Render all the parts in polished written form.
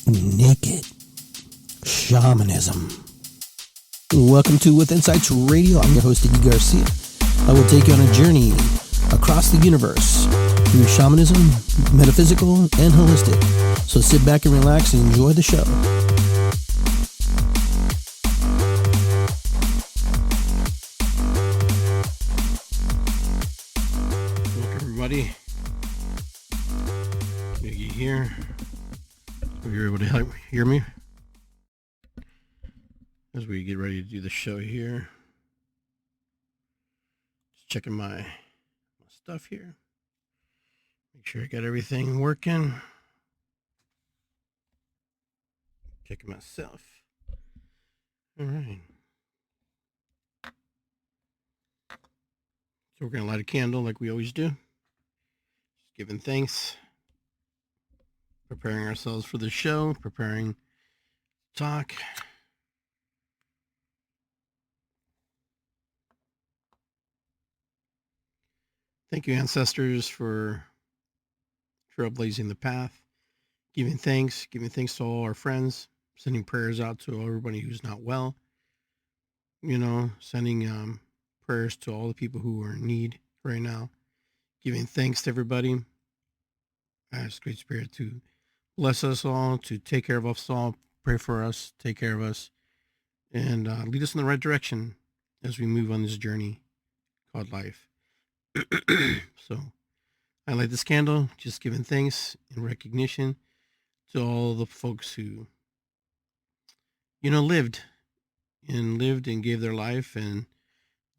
Naked Shamanism. Welcome to With Insights Radio. I'm your host, Iggy Garcia. I will take you on a journey across the universe through shamanism, metaphysical, and holistic. So sit back and relax and enjoy the show. Welcome, everybody. Iggy here. Hope you're able to hear me as we get ready to do the show here. Just checking my stuff here. Make sure I got everything working. Checking myself. All right. So we're going to light a candle like we always do. Just giving thanks. Preparing ourselves for the show. Preparing to talk. Thank you, ancestors, for trailblazing the path. Giving thanks to all our friends. Sending prayers out to everybody who's not well. Sending prayers to all the people who are in need right now. Giving thanks to everybody. I ask Great Spirit to bless us all, to take care of us all, pray for us, take care of us, and lead us in the right direction as we move on this journey called life. So I light this candle, just giving thanks and recognition to all the folks who, lived and gave their life and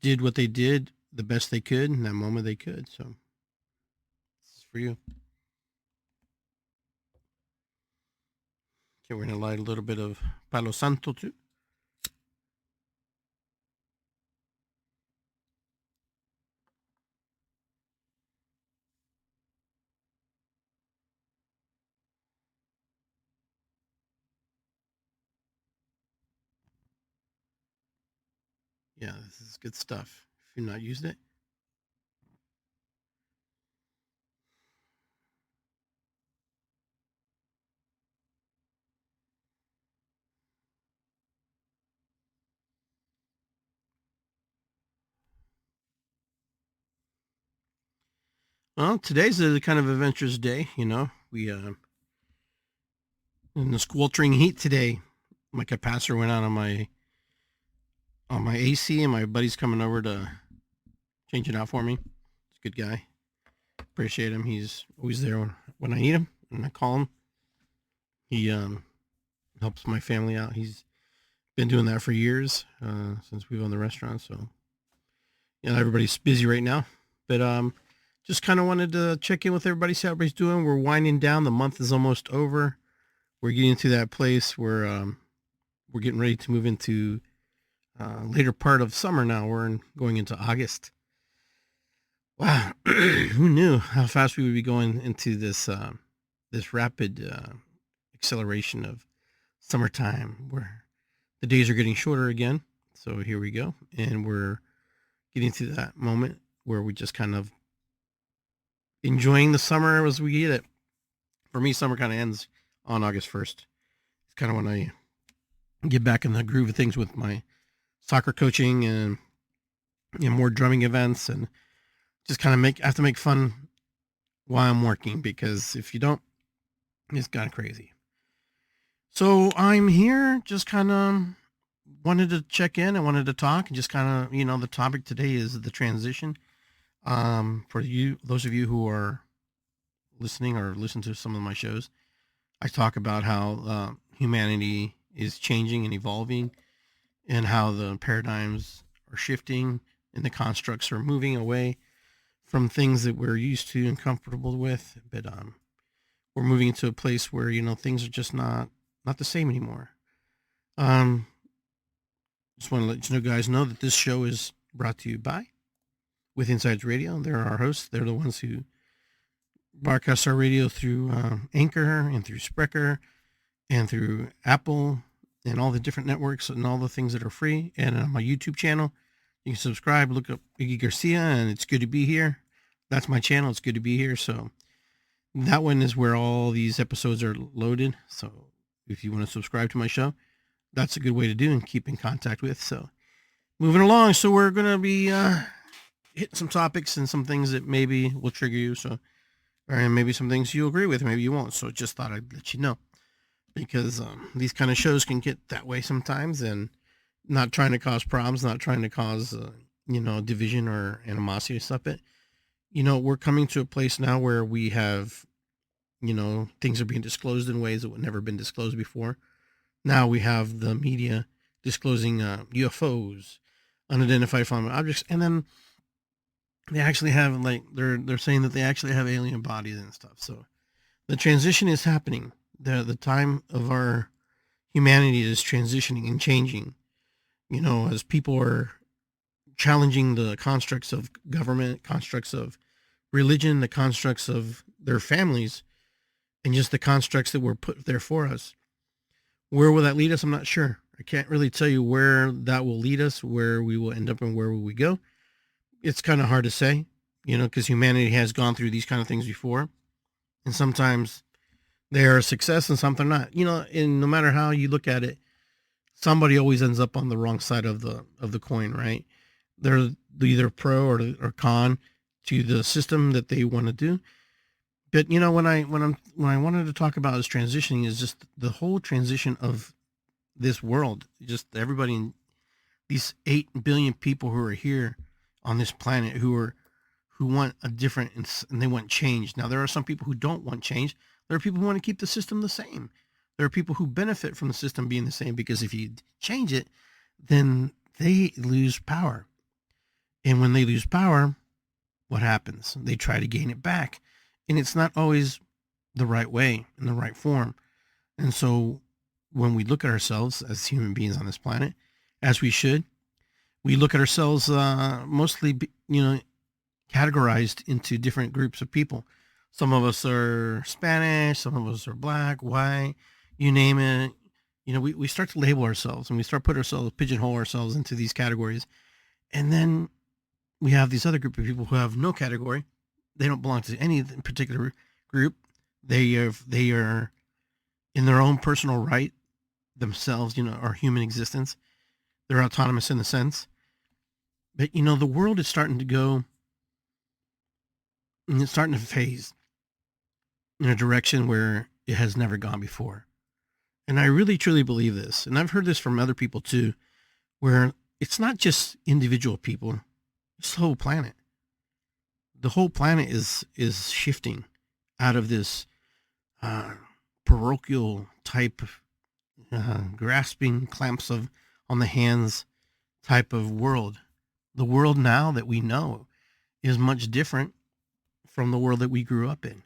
did what they did the best they could in that moment they could. So this is for you. Okay, we're going to light a little bit of Palo Santo too. Yeah, this is good stuff. If you've not used it. Well, today's a kind of adventurous day, We in the sweltering heat today. My capacitor went out on my AC, and my buddy's coming over to change it out for me. He's a good guy. Appreciate him. He's always there when I need him, and I call him. He helps my family out. He's been doing that for years, since we've owned the restaurant. So, everybody's busy right now, but just kind of wanted to check in with everybody, see how everybody's doing. We're winding down. The month is almost over. We're getting to that place where we're getting ready to move into later part of summer now. We're going into August. Wow, who knew how fast we would be going into this this rapid acceleration of summertime, where the days are getting shorter again. So here we go, and we're getting to that moment where we just kind of enjoying the summer as we get it. For me, summer kind of ends on August 1st. It's kind of when I get back in the groove of things with my soccer coaching and more drumming events, and just kind of have to make fun while I'm working, because if you don't, it's kind of crazy. So I'm here, just kind of wanted to check in. I wanted to talk and just kind of, the topic today is the transition. For you, those of you who are listening or listen to some of my shows, I talk about how humanity is changing and evolving, and how the paradigms are shifting and the constructs are moving away from things that we're used to and comfortable with. But we're moving into a place where, things are just not the same anymore. Just want to let you guys know that this show is brought to you by With Insights Radio. They're our hosts. They're the ones who broadcast our radio through Anchor and through Spreaker and through Apple and all the different networks and all the things that are free. And on my YouTube channel, you can subscribe, look up Iggy Garcia, and it's good to be here. That's my channel. It's good to be here. So that one is where all these episodes are loaded. So if you want to subscribe to my show, that's a good way to do and keep in contact with. So moving along. So we're going to be hitting some topics and some things that maybe will trigger you. So, or maybe some things you agree with, maybe you won't. So just thought I'd let you know, because these kind of shows can get that way sometimes, and not trying to cause problems, not trying to cause, division or animosity or stuff. But, we're coming to a place now where we have, things are being disclosed in ways that would never been disclosed before. Now we have the media disclosing UFOs, unidentified flying objects, and then they actually have, like, they're saying that they actually have alien bodies and stuff. So the transition is happening. The time of our humanity is transitioning and changing. As people are challenging the constructs of government, constructs of religion, the constructs of their families, and just the constructs that were put there for us. Where will that lead us? I'm not sure. I can't really tell you where that will lead us, where we will end up and where will we go. It's kind of hard to say, because humanity has gone through these kind of things before. And sometimes they are a success and some they're not. And no matter how you look at it, somebody always ends up on the wrong side of the coin, right? They're either pro or con to the system that they want to do. But when I wanted to talk about this transitioning, is just the whole transition of this world, just everybody in these 8 billion people who are here on this planet who want a different, and they want change. Now there are some people who don't want change. There are people who want to keep the system the same. There are people who benefit from the system being the same, because if you change it, then they lose power. And when they lose power, what happens? They try to gain it back. And it's not always the right way, in the right form. And so when we look at ourselves as human beings on this planet, as we should, we look at ourselves mostly, categorized into different groups of people. Some of us are Spanish, some of us are black, white, you name it. We start to label ourselves, and we start pigeonhole ourselves into these categories. And then we have these other group of people who have no category. They don't belong to any particular group. They are in their own personal right themselves, are human existence. They're autonomous in a sense. But, the world is starting to go, and it's starting to phase in a direction where it has never gone before. And I really, truly believe this. And I've heard this from other people too, where it's not just individual people, it's the whole planet. The whole planet is shifting out of this parochial type, grasping clamps on the hands type of world. The world now that we know is much different from the world that we grew up in.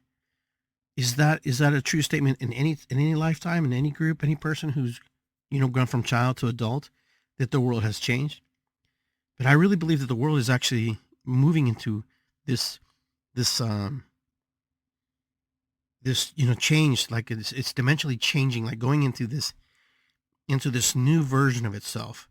Is that a true statement in any lifetime, in any group, any person who's gone from child to adult, that the world has changed? But I really believe that the world is actually moving into this change, like it's dimensionally changing, like going into this new version of itself.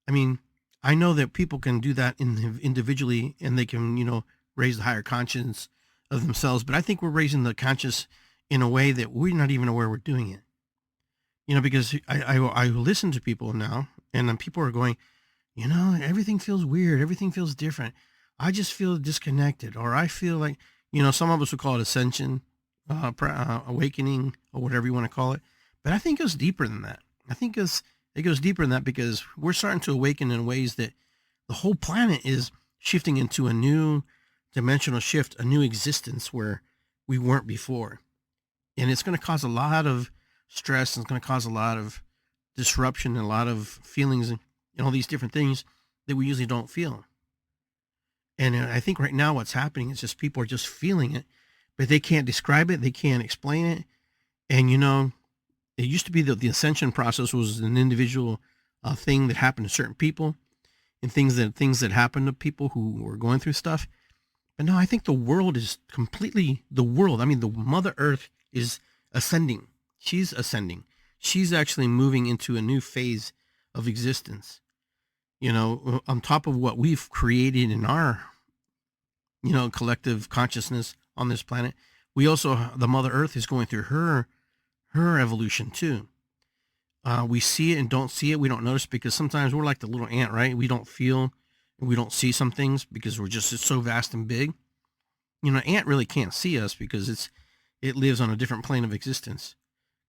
I mean, I know that people can do that individually, and they can raise the higher conscience of themselves, but I think we're raising the conscious in a way that we're not even aware we're doing it. Because I listen to people now, and then people are going, everything feels weird, everything feels different. I just feel disconnected, or I feel like, some of us would call it ascension, awakening, or whatever you want to call it. But I think it goes deeper than that. I think it goes deeper than that, because we're starting to awaken in ways that the whole planet is shifting into a new dimensional shift, a new existence where we weren't before. And it's going to cause a lot of stress, and it's going to cause a lot of disruption and a lot of feelings and all these different things that we usually don't feel. And I think right now what's happening is just people are just feeling it, but they can't describe it. They can't explain it. And, it used to be that the ascension process was an individual thing that happened to certain people, and things that happened to people who were going through stuff. But no, I think the world is completely, the Mother Earth is ascending. She's ascending. She's actually moving into a new phase of existence. On top of what we've created in our, collective consciousness on this planet, we also, the Mother Earth is going through her evolution too. We see it and don't see it. We don't notice because sometimes we're like the little ant, right? We don't feel and we don't see some things because it's so vast and big. An ant really can't see us because it lives on a different plane of existence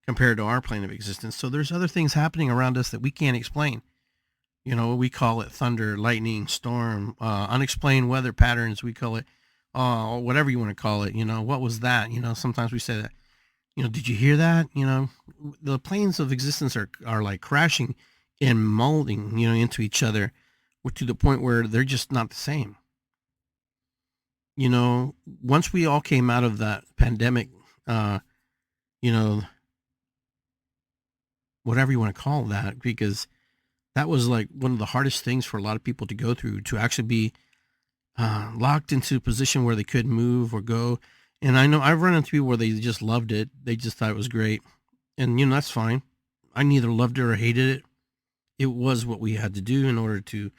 compared to our plane of existence. So there's other things happening around us that we can't explain. We call it thunder, lightning, storm, unexplained weather patterns. We call it, whatever you want to call it. What was that? Sometimes we say that. Did you hear that? The planes of existence are like crashing and molding, into each other, to the point where they're just not the same. Once we all came out of that pandemic, you know, whatever you want to call that, because that was like one of the hardest things for a lot of people to go through, to actually be locked into a position where they couldn't move or go. And I know I've run into people where they just loved it. They just thought it was great. And, that's fine. I neither loved it or hated it. It was what we had to do in order to,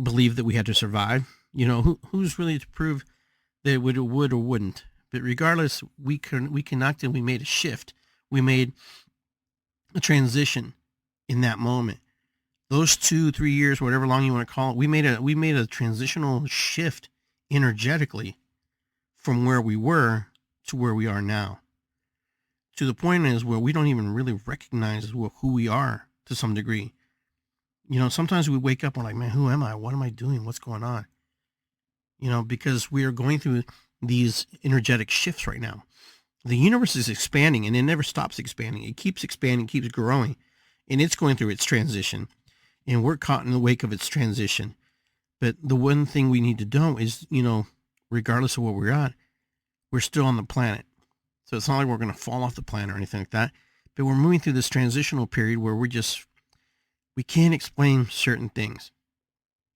believe that we had to survive. Who's really to prove that it would or wouldn't? But regardless, we connected. We made a shift. We made a transition in that moment. Those 2-3 years, whatever long you want to call it, we made a transitional shift energetically from where we were to where we are now. To the point is where we don't even really recognize who we are to some degree. Sometimes we wake up and we're like, man, who am I? What am I doing? What's going on? Because we are going through these energetic shifts right now. The universe is expanding and it never stops expanding. It keeps expanding, keeps growing, and it's going through its transition. And we're caught in the wake of its transition. But the one thing we need to know is, regardless of where we're at, we're still on the planet. So it's not like we're going to fall off the planet or anything like that. But we're moving through this transitional period where we can't explain certain things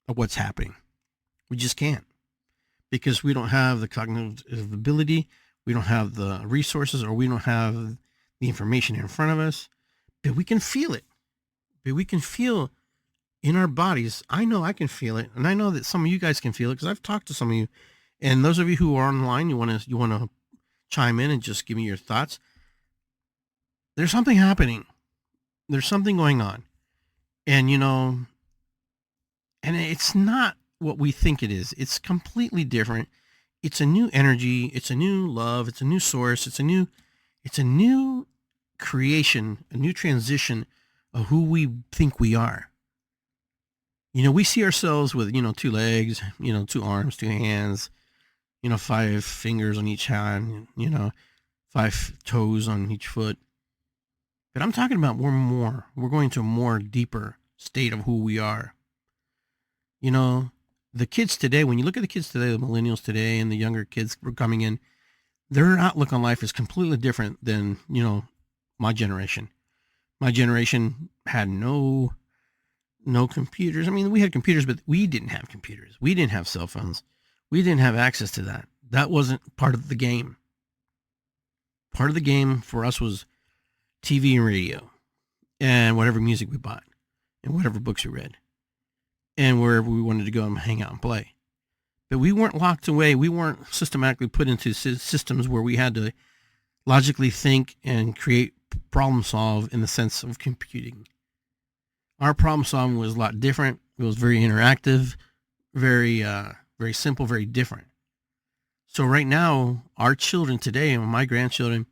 of what's happening. We just can't. Because we don't have the cognitive ability, we don't have the resources, or we don't have the information in front of us. But we can feel it. But we can feel in our bodies. I know I can feel it, and I know that some of you guys can feel it because I've talked to some of you. And those of you who are online, you want to chime in and just give me your thoughts. There's something happening. There's something going on, and and it's not what we think it is. It's completely different. It's a new energy. It's a new love. It's a new source. It's a new creation, a new transition of who we think we are. We see ourselves with, 2 legs, 2 arms, 2 hands, 5 fingers on each hand, 5 toes on each foot. But I'm talking about more. We're going to a more deeper state of who we are. The kids today, when you look at the kids today, the millennials today and the younger kids were coming in, their outlook on life is completely different than, my generation. My generation had no computers. I mean, we had computers, but we didn't have computers. We didn't have cell phones. We didn't have access to that. That wasn't part of the game. Part of the game for us was TV and radio and whatever music we bought and whatever books we read and wherever we wanted to go and hang out and play. But we weren't locked away. We weren't systematically put into systems where we had to logically think and create problem solve in the sense of computing. Our problem solving was a lot different. It was very interactive, very simple, very different. So right now, our children today and my grandchildren,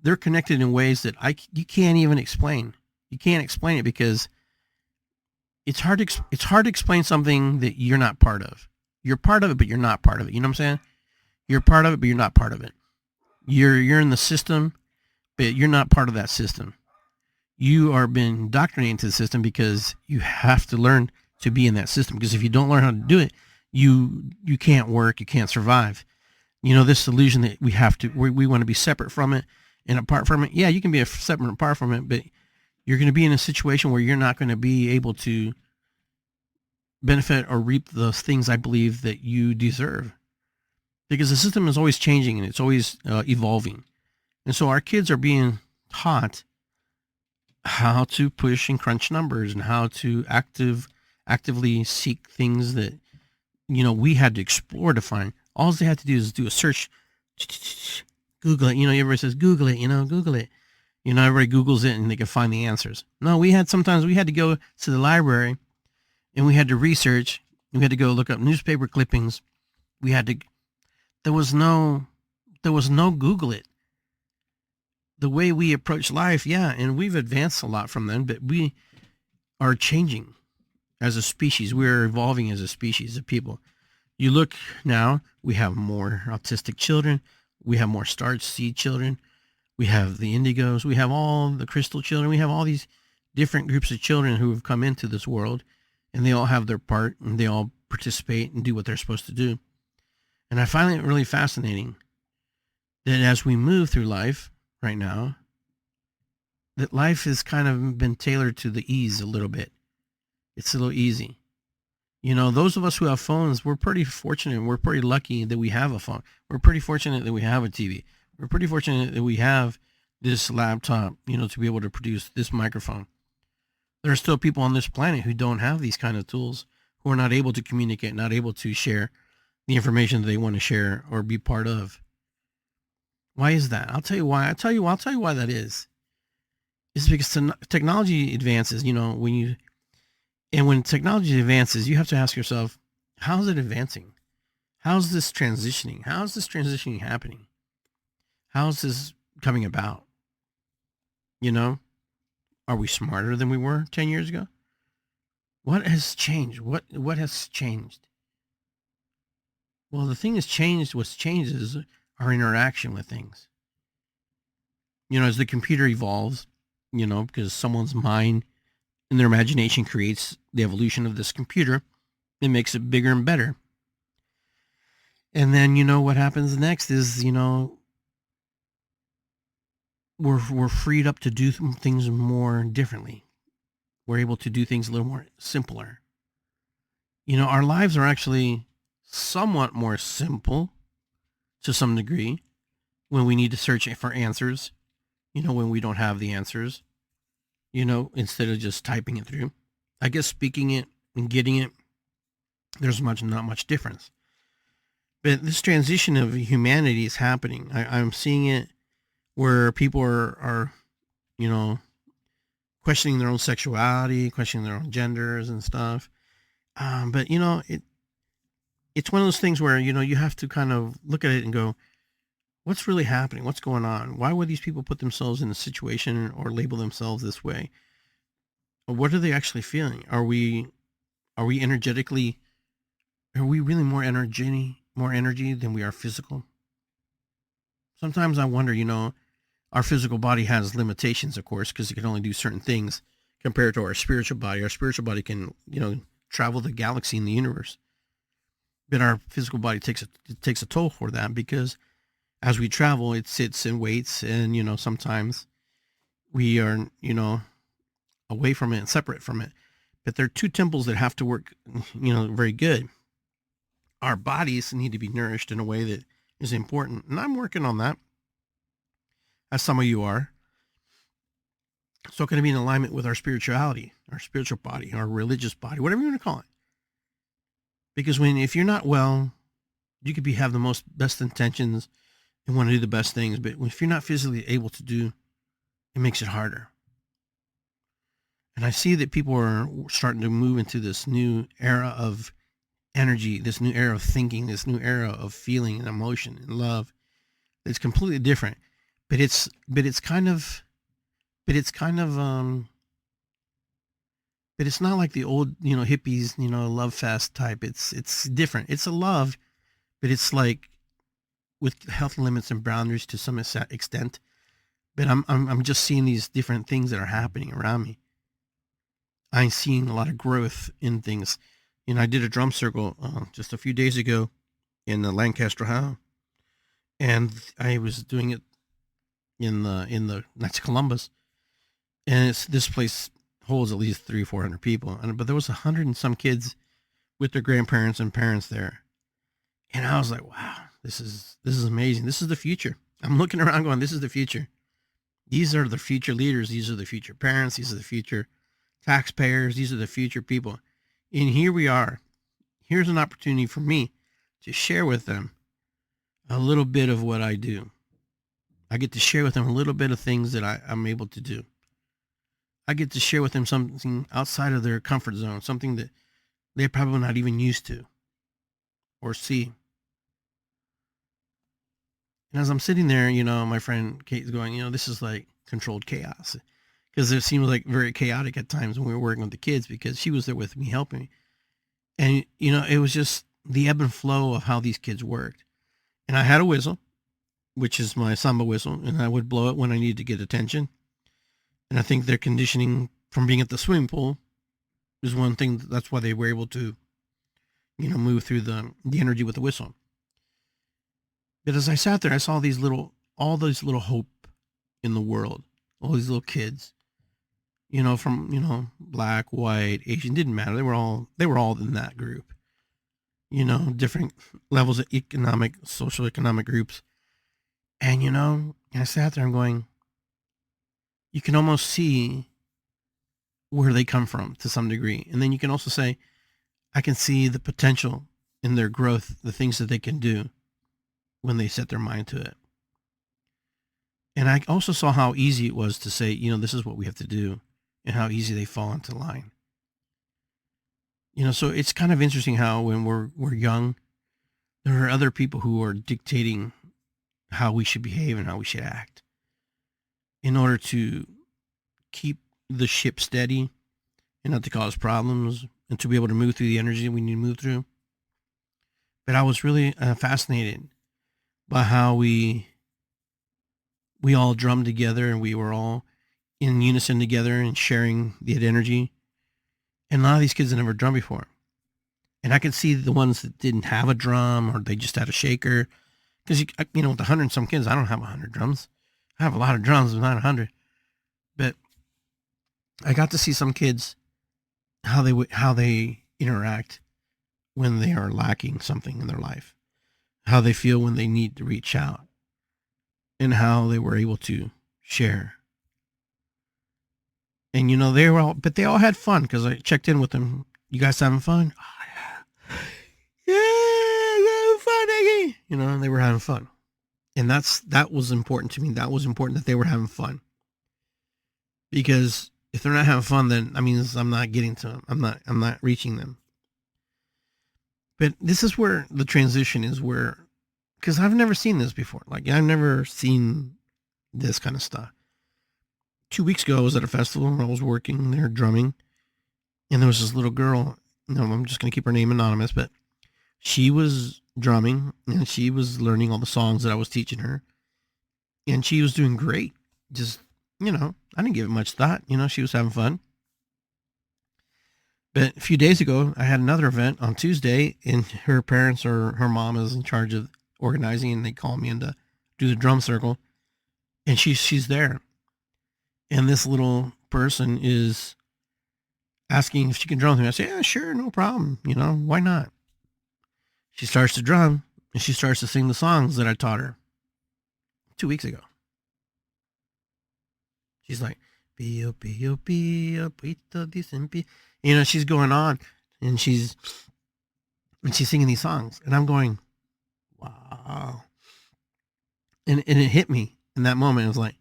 they're connected in ways that you can't even explain. You can't explain it because it's hard to explain something that you're not part of. You're part of it, but you're not part of it. You know what I'm saying? You're part of it, but you're not part of it. You're in the system, but you're not part of that system. You are being indoctrinated into the system because you have to learn to be in that system. Because if you don't learn how to do it, you can't work, you can't survive. This illusion that we want to be separate from it and apart from it. Yeah, you can be separate and apart from it, but you're going to be in a situation where you're not going to be able to benefit or reap those things I believe that you deserve. Because the system is always changing and it's always evolving. And so our kids are being taught how to push and crunch numbers and how to actively seek things that, we had to explore to find. All they had to do is do a search, Google it. Everybody says, Google it, Google it. You know, everybody Googles it and they can find the answers. No, sometimes we had to go to the library and we had to research. We had to go look up newspaper clippings. There was no Google it. The way we approach life, yeah, and we've advanced a lot from then, but we are changing as a species. We're evolving as a species of people. You look now, we have more autistic children. We have more starch seed children. We have the indigos. We have all the crystal children. We have all these different groups of children who have come into this world, and they all have their part, and they all participate and do what they're supposed to do. And I find it really fascinating that as we move through life right now, that life has kind of been tailored to the ease a little bit. It's a little easy. You know, those of us who have phones, we're pretty fortunate. We're pretty lucky that we have a phone. We're pretty fortunate that we have a TV. We're pretty fortunate that we have this laptop, you know, to be able to produce this microphone. There are still people on this planet who don't have these kind of tools, who are not able to communicate, not able to share the information that they want to share or be part of. Why is that? I'll tell you why. I'll tell you why that is. It's because technology advances, you know, when technology advances, you have to ask yourself, how is it advancing? How's this transitioning? How is this transitioning happening? How is this coming about? You know, are we smarter than we were 10 years ago? What has changed? What has changed? Well, the thing that's changed, what's changed is our interaction with things. You know, as the computer evolves, you know, because someone's mind and their imagination creates the evolution of this computer, it makes it bigger and better. And then, you know, what happens next is, you know, we're freed up to do things more differently. We're able to do things a little more simpler. You know, our lives are actually somewhat more simple to some degree when we need to search for answers, you know, when we don't have the answers, you know, instead of just typing it through. I guess speaking it and getting it, there's not much difference. But this transition of humanity is happening. I'm seeing it where people are, you know, questioning their own sexuality, questioning their own genders and stuff. But, you know, it's one of those things where, you know, you have to kind of look at it and go, what's really happening? What's going on? Why would these people put themselves in a situation or label themselves this way? What are they actually feeling? Are we energetically, are we really more energy than we are physical? Sometimes I wonder, you know, our physical body has limitations, of course, because it can only do certain things compared to our spiritual body. Our spiritual body can, you know, travel the galaxy and the universe. But our physical body takes a toll for that, because as we travel, it sits and waits, and, you know, sometimes we are, you know, away from it and separate from it. But there are two temples that have to work, you know, very good. Our bodies need to be nourished in a way that is important, and I'm working on that, as some of you are. So can it be in alignment with our spirituality, our spiritual body, our religious body, whatever you want to call it. Because if you're not well, you could have the best intentions and want to do the best things, but if you're not physically able to do, it makes it harder. And I see that people are starting to move into this new era of energy, this new era of thinking, this new era of feeling and emotion and love. It's completely different, but it's not like the old, you know, hippies, you know, love fest type. It's different. It's a love, but it's like with health limits and boundaries to some extent. But I'm just seeing these different things that are happening around me. I'm seeing a lot of growth in things. You know, I did a drum circle just a few days ago in Lancaster, Ohio, and I was doing it in the Knights of Columbus, and this place holds at least 300 or 400 people, but there was 100 and some kids with their grandparents and parents there, and I was like, wow, this is amazing. This is the future. I'm looking around going, this is the future. These are the future leaders. These are the future parents. These are the future taxpayers. These are the future people. And here we are. Here's an opportunity for me to share with them a little bit of what I do. I get to share with them a little bit of things that I'm able to do. I get to share with them something outside of their comfort zone, something that they're probably not even used to or see. And as I'm sitting there, my friend Kate's going, this is like controlled chaos. Because it seemed like very chaotic at times when we were working with the kids, because she was there with me helping me. And, it was just the ebb and flow of how these kids worked. And I had a whistle, which is my samba whistle, and I would blow it when I needed to get attention. And I think their conditioning from being at the swimming pool is one thing. That's why they were able to, move through the energy with the whistle. But as I sat there, I saw all these little hope in the world, all these little kids, from, black, white, Asian, didn't matter. They were all in that group, different levels of social economic groups. And, I sat there, I'm going, you can almost see where they come from to some degree. And then you can also say, I can see the potential in their growth, the things that they can do when they set their mind to it. And I also saw how easy it was to say, this is what we have to do, and how easy they fall into line. So it's kind of interesting how when we're young, there are other people who are dictating how we should behave and how we should act in order to keep the ship steady and not to cause problems and to be able to move through the energy that we need to move through. But I was really fascinated by how we all drummed together, and we were all in unison together and sharing the energy. And a lot of these kids had never drummed before. And I could see the ones that didn't have a drum, or they just had a shaker. Because, with 100 and some kids, I don't have 100 drums. I have a lot of drums, but not 100. But I got to see some kids, how they interact when they are lacking something in their life, how they feel when they need to reach out, and how they were able to share. And, they all had fun, because I checked in with them. You guys having fun? Oh, yeah. Yeah, having fun, Iggy. And they were having fun. And that was important to me. That was important that they were having fun. Because if they're not having fun, then that means I'm not getting to them. I'm not reaching them. But this is where the transition is, because I've never seen this before. Like, I've never seen this kind of stuff. 2 weeks ago, I was at a festival where I was working there drumming, and there was this little girl. I'm just going to keep her name anonymous, but she was drumming, and she was learning all the songs that I was teaching her, and she was doing great. Just, I didn't give it much thought. She was having fun. But a few days ago, I had another event on Tuesday, and her parents or her mom is in charge of organizing, and they called me in to do the drum circle, and she's there. And this little person is asking if she can drum with me. I say, yeah, sure, no problem. Why not? She starts to drum, and she starts to sing the songs that I taught her 2 weeks ago. She's like, Pio, pio, pio, pito, dicen pio. She's going on, and she's singing these songs. And I'm going, wow. And it hit me in that moment. It was like,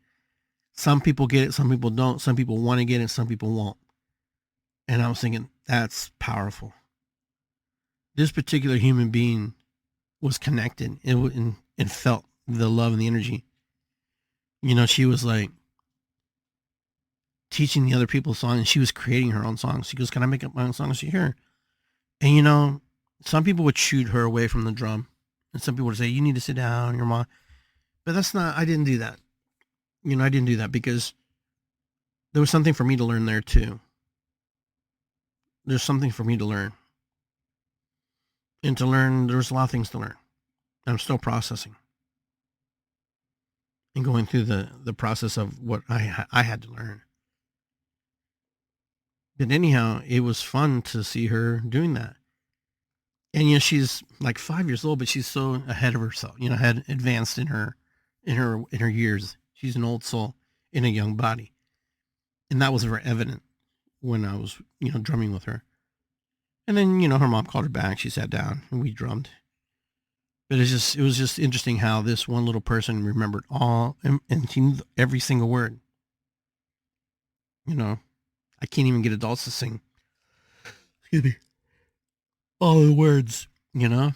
some people get it, some people don't. Some people want to get it, some people won't. And I was thinking, that's powerful. This particular human being was connected and felt the love and the energy. She was like teaching the other people songs, and she was creating her own songs. She goes, can I make up my own songs? Here. And some people would shoot her away from the drum, and some people would say, you need to sit down, your mom. But I didn't do that. I didn't do that, because there was something for me to learn there too. There's something for me to learn. And to learn, there's a lot of things to learn. I'm still processing and going through the process of what I had to learn. But anyhow, it was fun to see her doing that. And she's like 5 years old, but she's so ahead of herself. Had advanced in her years. She's an old soul in a young body. And that was very evident when I was, drumming with her. And then, her mom called her back. She sat down and we drummed. But it was just interesting how this one little person remembered all, and he knew every single word. You know, I can't even get adults to sing, excuse me, all the words, you know?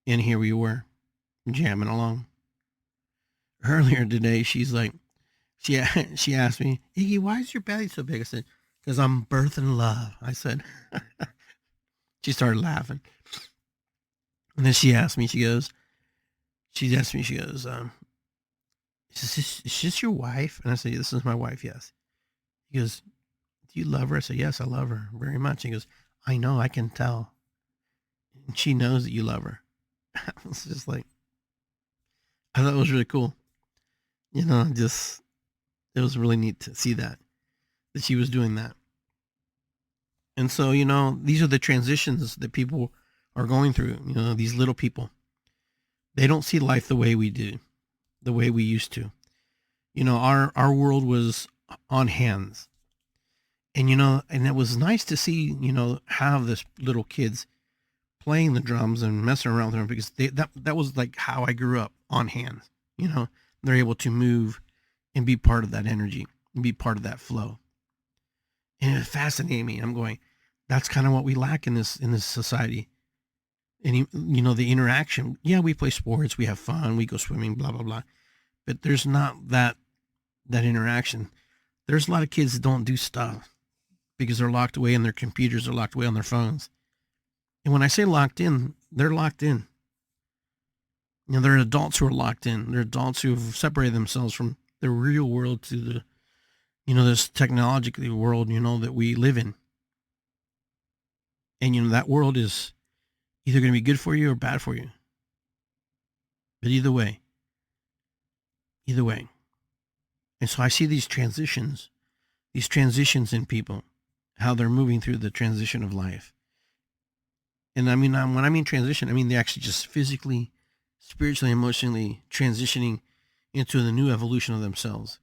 And here we were, jamming along. Earlier today, she's like, she asked me, Iggy, why is your belly so big? I said, because I'm birthing love. I said, she started laughing. And then she asked me, she goes, is this your wife? And I said, this is my wife, yes. He goes, do you love her? I said, yes, I love her very much. He goes, I know, I can tell. And she knows that you love her. I was just like, I thought it was really cool. You know, just, it was really neat to see that she was doing that. And so, you know, these are the transitions that people are going through. You know, these little people, they don't see life the way we do, the way we used to. You know, our world was on hands. And, you know, and it was nice to see, you know, how this little kids playing the drums and messing around with them, because that was like how I grew up, on hands. You know, they're able to move and be part of that energy and be part of that flow. And it fascinated me. I'm going, that's kind of what we lack in this society. And you know, the interaction. Yeah, we play sports, we have fun, we go swimming, blah blah blah. But there's not that interaction. There's a lot of kids that don't do stuff because they're locked away in their computers, they're locked away on their phones. And when I say locked in, they're locked in. You know, they're adults who are locked in. They're adults who have separated themselves from the real world to the, you know, this technological world, you know, that we live in. And, you know, that world is either going to be good for you or bad for you. But either way. And so I see these transitions in people, how they're moving through the transition of life. And I mean, when I mean transition, I mean they actually just physically, spiritually, emotionally transitioning into the new evolution of themselves.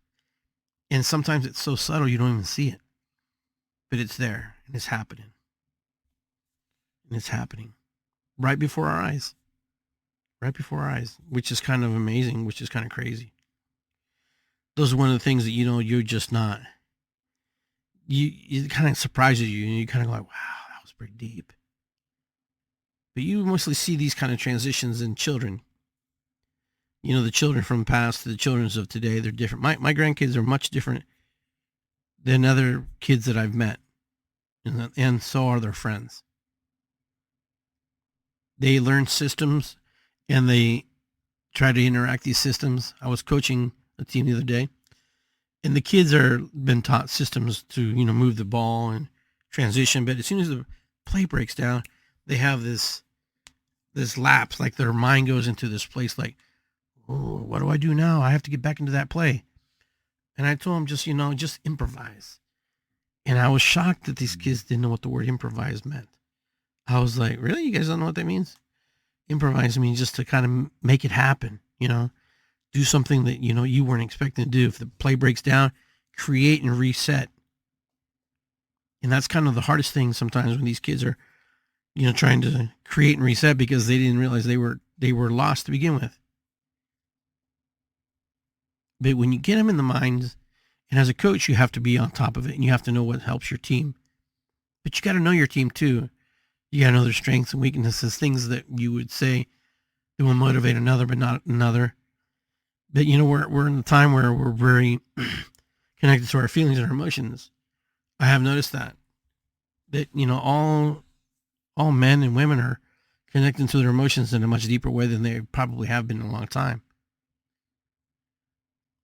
And sometimes it's so subtle you don't even see it. But it's there, and it's happening. And it's happening right before our eyes. Right before our eyes, which is kind of amazing, which is kind of crazy. Those are one of the things that, you know, you're just not, it kind of surprises you, and you kind of go like, wow, that was pretty deep. But you mostly see these kind of transitions in children. You know, the children from the past to the children of today, they're different. My grandkids are much different than other kids that I've met. And so are their friends. They learn systems and they try to interact these systems. I was coaching a team the other day, and the kids are been taught systems to, you know, move the ball and transition. But as soon as the play breaks down, they have this lapse, like their mind goes into this place like, oh, what do I do now? I have to get back into that play. And I told them, just, you know, just improvise. And I was shocked that these kids didn't know what the word improvise meant. I was like, really? You guys don't know what that means? Improvise means just to kind of make it happen, you know, do something that, you know, you weren't expecting to do. If the play breaks down, create and reset. And that's kind of the hardest thing sometimes when these kids are, you know, trying to create and reset because they didn't realize they were lost to begin with. But when you get them in the mind, and as a coach, you have to be on top of it, and you have to know what helps your team. But you got to know your team too. You got to know their strengths and weaknesses, things that you would say that will motivate another, but not another. But, you know, we're in a time where we're very connected to our feelings and our emotions. I have noticed that, you know, all men and women are connecting to their emotions in a much deeper way than they probably have been in a long time.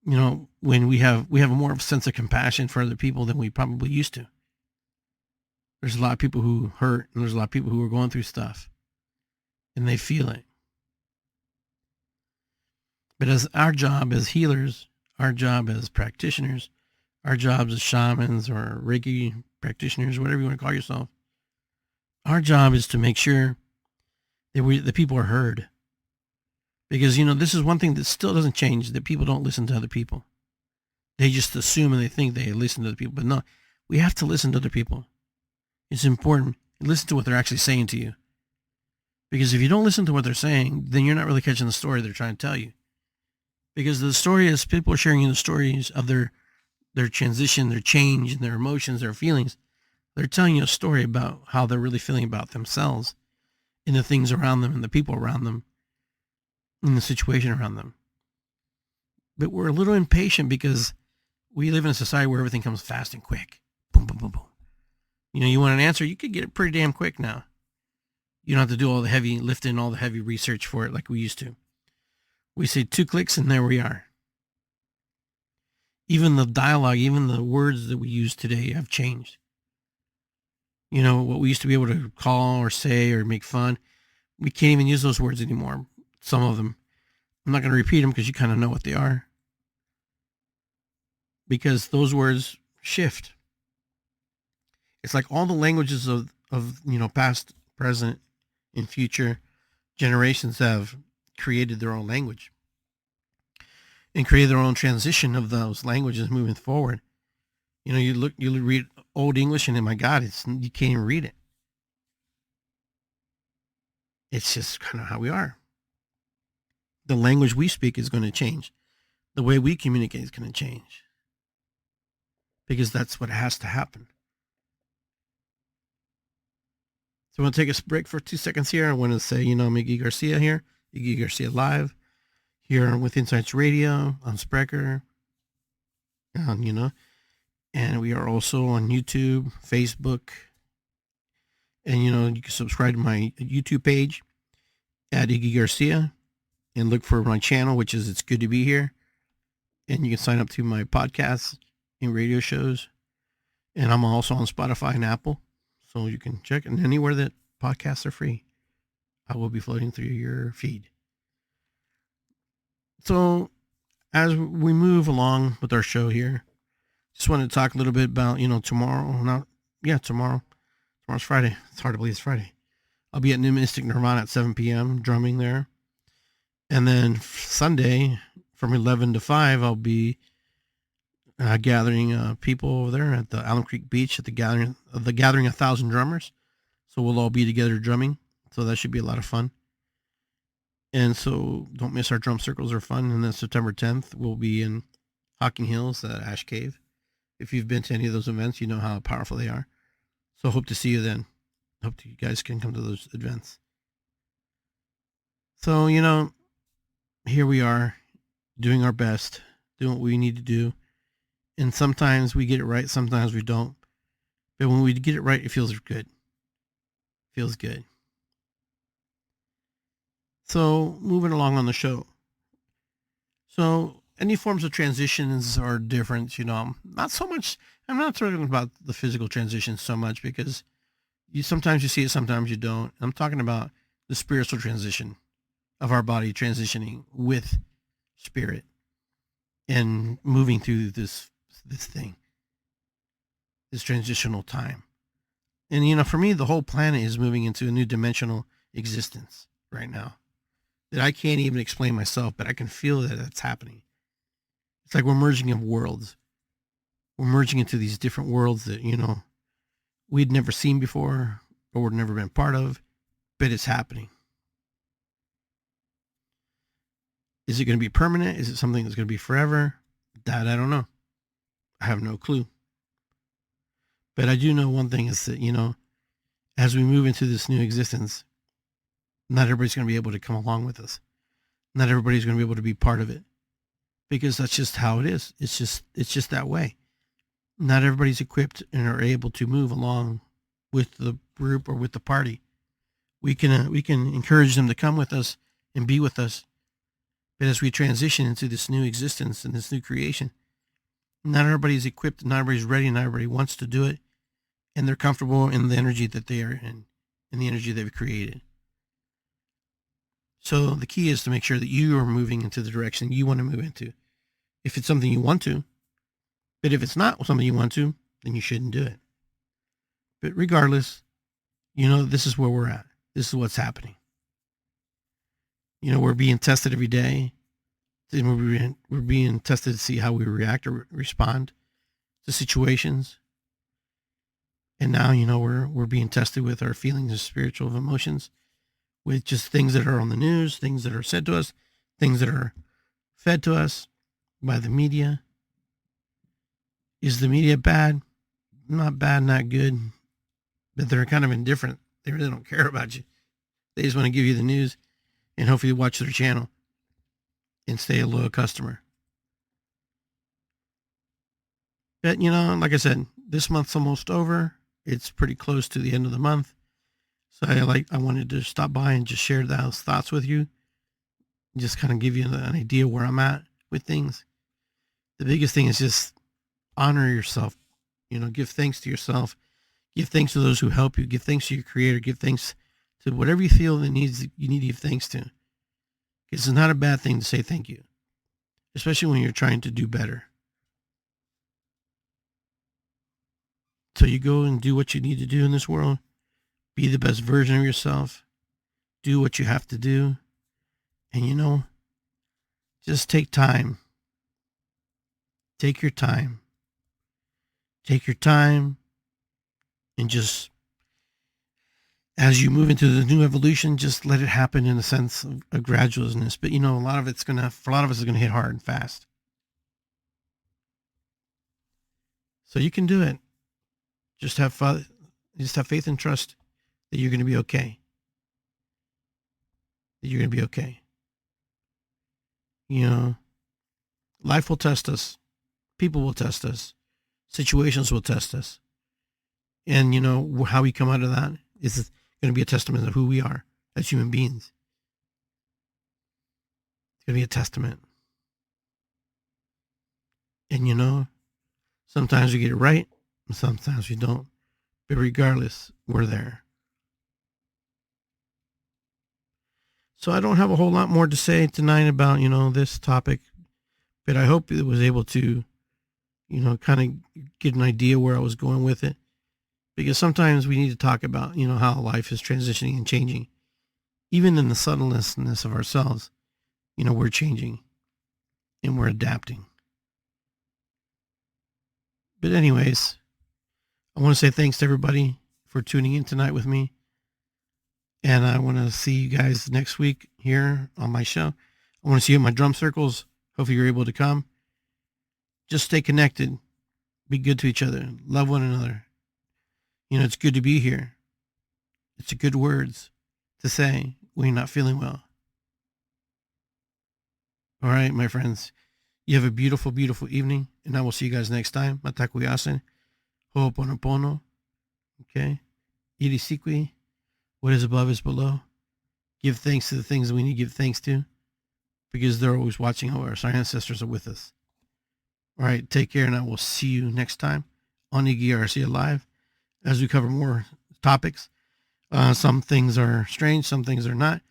You know, when we have more of a sense of compassion for other people than we probably used to. There's a lot of people who hurt, and there's a lot of people who are going through stuff, and they feel it. But as our job as healers, our job as practitioners, our jobs as shamans or Reiki practitioners, whatever you want to call yourself, our job is to make sure that the people are heard. Because, you know, this is one thing that still doesn't change, that people don't listen to other people. They just assume and they think they listen to other people. But no, we have to listen to other people. It's important. Listen to what they're actually saying to you. Because if you don't listen to what they're saying, then you're not really catching the story they're trying to tell you. Because the story is people are sharing you the stories of their transition, their change, and their emotions, their feelings. They're telling you a story about how they're really feeling about themselves and the things around them and the people around them and the situation around them. But we're a little impatient because we live in a society where everything comes fast and quick. Boom, boom, boom, boom. You want an answer, you could get it pretty damn quick now. You don't have to do all the heavy lifting, all the heavy research for it like we used to. We say 2 clicks and there we are. Even the dialogue, even the words that we use today have changed. What we used to be able to call or say or make fun, we can't even use those words anymore. Some of them. I'm not going to repeat them because you kind of know what they are. Because those words shift. It's like all the languages of past, present, and future generations have created their own language and created their own transition of those languages moving forward. You read Old English and my God, you can't even read it. It's just kind of how we are. The language we speak is going to change. The way we communicate is going to change. Because that's what has to happen. So I'm going to take a break for 2 seconds here. I want to say, I'm Iggy Garcia here. Iggy Garcia Live. Here with Insights Radio, on Spreaker. And we are also on YouTube, Facebook. And, you can subscribe to my YouTube page at Iggy Garcia. And look for my channel, which is It's Good to Be Here. And you can sign up to my podcasts and radio shows. And I'm also on Spotify and Apple. So you can check it. And anywhere that podcasts are free, I will be floating through your feed. So as we move along with our show here, just wanted to talk a little bit about, tomorrow. Tomorrow's Friday. It's hard to believe it's Friday. I'll be at New Mystic Nirvana at 7 p.m. drumming there. And then Sunday from 11 to 5, I'll be gathering people over there at the Alum Creek Beach at the gathering 1,000 drummers. So we'll all be together drumming. So that should be a lot of fun. And so don't miss our drum circles are fun. And then September 10th, we'll be in Hocking Hills at Ash Cave. If you've been to any of those events, you know how powerful they are. So hope to see you then. Hope you guys can come to those events. So, here we are doing our best, doing what we need to do. And sometimes we get it right, sometimes we don't. But when we get it right, it feels good. Feels good. So moving along on the show. So any forms of transitions are different, not so much. I'm not talking about the physical transition so much because sometimes you see it, sometimes you don't. I'm talking about the spiritual transition of our body transitioning with spirit and moving through this thing, this transitional time. And, for me, the whole planet is moving into a new dimensional existence right now that I can't even explain myself, but I can feel that it's happening. It's like we're merging of worlds. We're merging into these different worlds that, we'd never seen before or we'd never been part of, but it's happening. Is it going to be permanent? Is it something that's going to be forever? That I don't know. I have no clue. But I do know one thing is that, as we move into this new existence, not everybody's going to be able to come along with us. Not everybody's going to be able to be part of it because that's just how it is. It's just that way. Not everybody's equipped and are able to move along with the group or with the party. We can encourage them to come with us and be with us. But as we transition into this new existence and this new creation, not everybody's equipped, not everybody's ready, not everybody wants to do it. And they're comfortable in the energy that they are in and the energy they've created. So the key is to make sure that you are moving into the direction you want to move into. If it's something you want to, but if it's not something you want to, then you shouldn't do it. But regardless, this is where we're at. This is what's happening. We're being tested every day. We're being tested to see how we react or respond to situations. And now, we're being tested with our feelings and spiritual emotions, with just things that are on the news, things that are said to us, things that are fed to us by the media. Is the media bad? Not bad, not good, but they're kind of indifferent. They really don't care about you. They just want to give you the news and hopefully watch their channel and stay a loyal customer. But, like I said, this month's almost over. It's pretty close to the end of the month. So I wanted to stop by and just share those thoughts with you. Just kind of give you an idea where I'm at with things. The biggest thing is just honor yourself. Give thanks to yourself. Give thanks to those who help you. Give thanks to your creator. Give thanks to whatever you feel that you need to give thanks to. Because it's not a bad thing to say thank you, especially when you're trying to do better. So you go and do what you need to do in this world. Be the best version of yourself. Do what you have to do. And just take time. Take your time. Take your time. And just, as you move into the new evolution, just let it happen in a sense of a gradualness. But for a lot of us, it's gonna hit hard and fast. So you can do it. Just have faith and trust that you're going to be okay. That you're going to be okay. Life will test us. People will test us. Situations will test us. And how we come out of that is going to be a testament of who we are as human beings. It's going to be a testament. And sometimes we get it right, and sometimes we don't. But regardless, we're there. So I don't have a whole lot more to say tonight about, this topic, but I hope it was able to, kind of get an idea where I was going with it. Because sometimes we need to talk about, how life is transitioning and changing. Even in the subtleness of ourselves, we're changing and we're adapting. But anyways, I want to say thanks to everybody for tuning in tonight with me. And I want to see you guys next week here on my show. I want to see you in my drum circles. Hopefully you're able to come. Just stay connected. Be good to each other. Love one another. It's good to be here. It's good words to say when you're not feeling well. All right, my friends. You have a beautiful, beautiful evening. And I will see you guys next time. Matakuyasen. Ho'oponopono. Okay. Irisikwi. What is above is below. Give thanks to the things that we need to give thanks to, because they're always watching over us. Our ancestors are with us. All right, take care, and I will see you next time on Iggy Garcia Live as we cover more topics. Some things are strange, some things are not.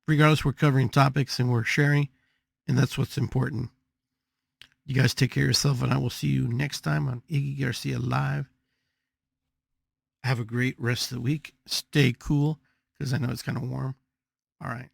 Regardless, we're covering topics and we're sharing, and that's what's important. You guys take care of yourself, and I will see you next time on Iggy Garcia Live. Have a great rest of the week. Stay cool, because I know it's kind of warm. All right.